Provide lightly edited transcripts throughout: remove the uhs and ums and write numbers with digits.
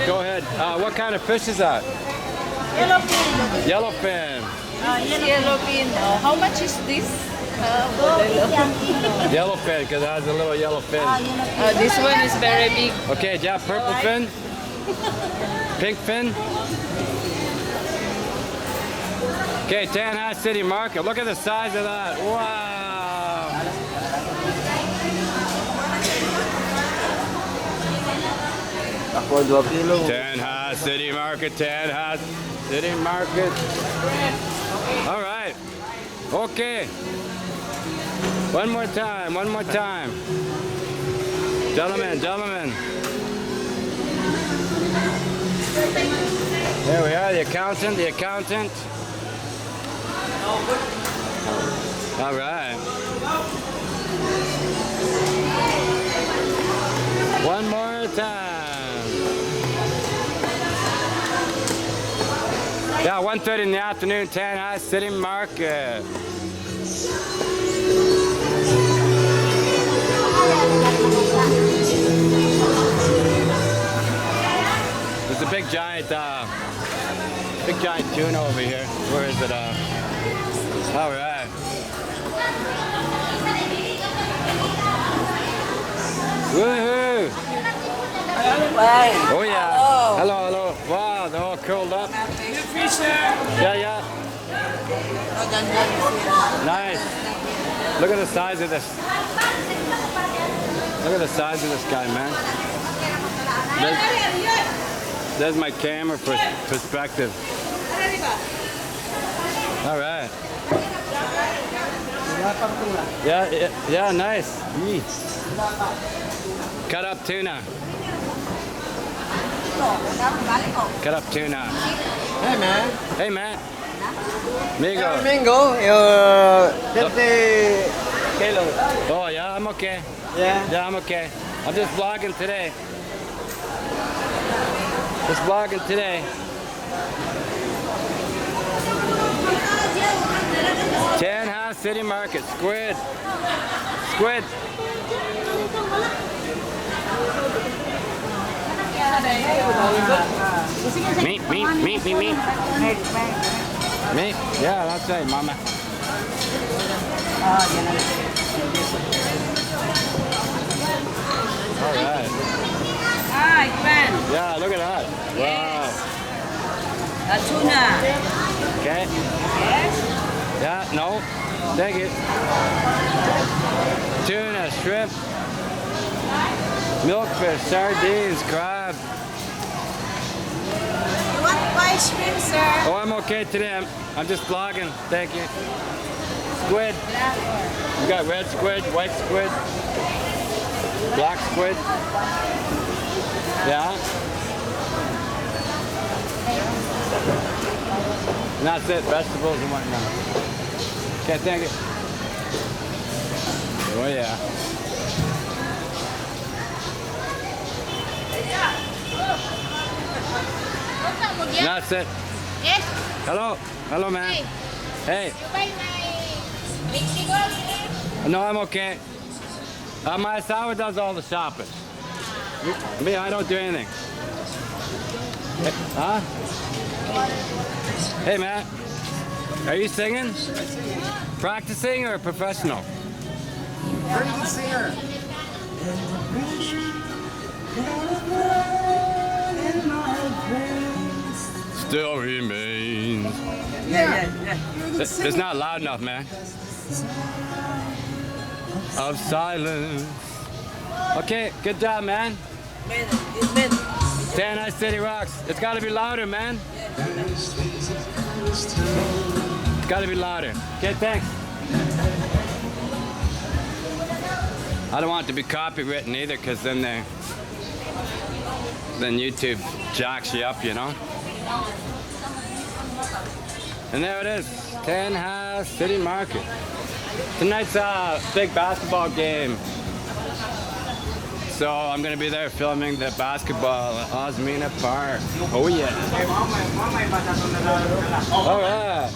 Go ahead. What kind of fish is that? Yellowfin. Yellowfin. Yellowfin. How much is this? Yellowfin, because it has a little yellow fin. This one is very big. Okay, yeah, purple fin. Pink fin. Okay, Tanjay City Market. Look at the size of that. Wow. Tanjay City Market, Tanjay City Market. All right. Okay. One more time, one more time. Gentlemen, gentlemen. There we are, the accountant, the accountant. All right. One more time. Yeah, 1:30 in the afternoon, Tanjay City Market. There's a big giant tuna over here. Where is it? All right. Woohoo! Oh yeah. Hello, hello. Wow, they're all curled up. Yeah, yeah. Nice. Look at the size of this. Look at the size of this guy, man. There's my camera for perspective. All right. Yeah, nice. Cut up tuna. Cut up tuna. Hey man. Hey man. Migo. Mango, 50 kilos. Oh yeah, I'm okay. Yeah. Yeah, I'm okay. I'm just vlogging today. Just vlogging today. Tanjay City Market, squid. Squid. Meat. Meat? Yeah, that's right, mama. All right. Hi, friend. Yeah, look at that. Wow. Tuna. Okay. Yes. Yeah, no. Thank you. Tuna, shrimp, milkfish, sardines, crab. You want to buy shrimp, sir? Oh, I'm okay today. I'm just vlogging. Thank you. Squid. You got red squid, white squid, black squid. Yeah. And that's it. Vegetables and whatnot. Okay, thank you. Oh yeah. And that's it. Yes. Hello. Hello, man. Hey. You buy my vegetable? No, I'm okay. My sour does all the shopping. Me, I don't do anything. Hey, huh? Hey, Matt. Are you singing? Practicing or professional? Very good singer. Still remains. Yeah. It's not loud enough, man. Of silence. Okay, good job, man. Tanjay City rocks. It's got to be louder, man. It's got to be louder. Okay, thanks. I don't want it to be copywritten either, because then YouTube jacks you up, you know. And there it is, Tanjay City Market. Tonight's a big basketball game. So I'm going to be there filming the basketball at Osmina Park. Oh yeah. All right.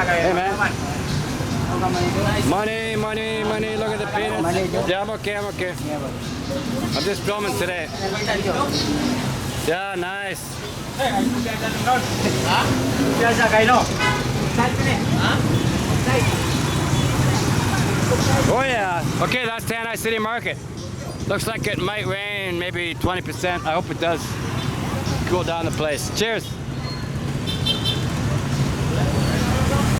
Hey man. Money, money, money. Look at the peanuts. Yeah, I'm okay, I'm okay. I'm just filming today. Yeah, nice. Oh yeah. Okay, that's Tanjay City Market. Looks like it might rain, maybe 20%. I hope it does. Cool down the place. Cheers.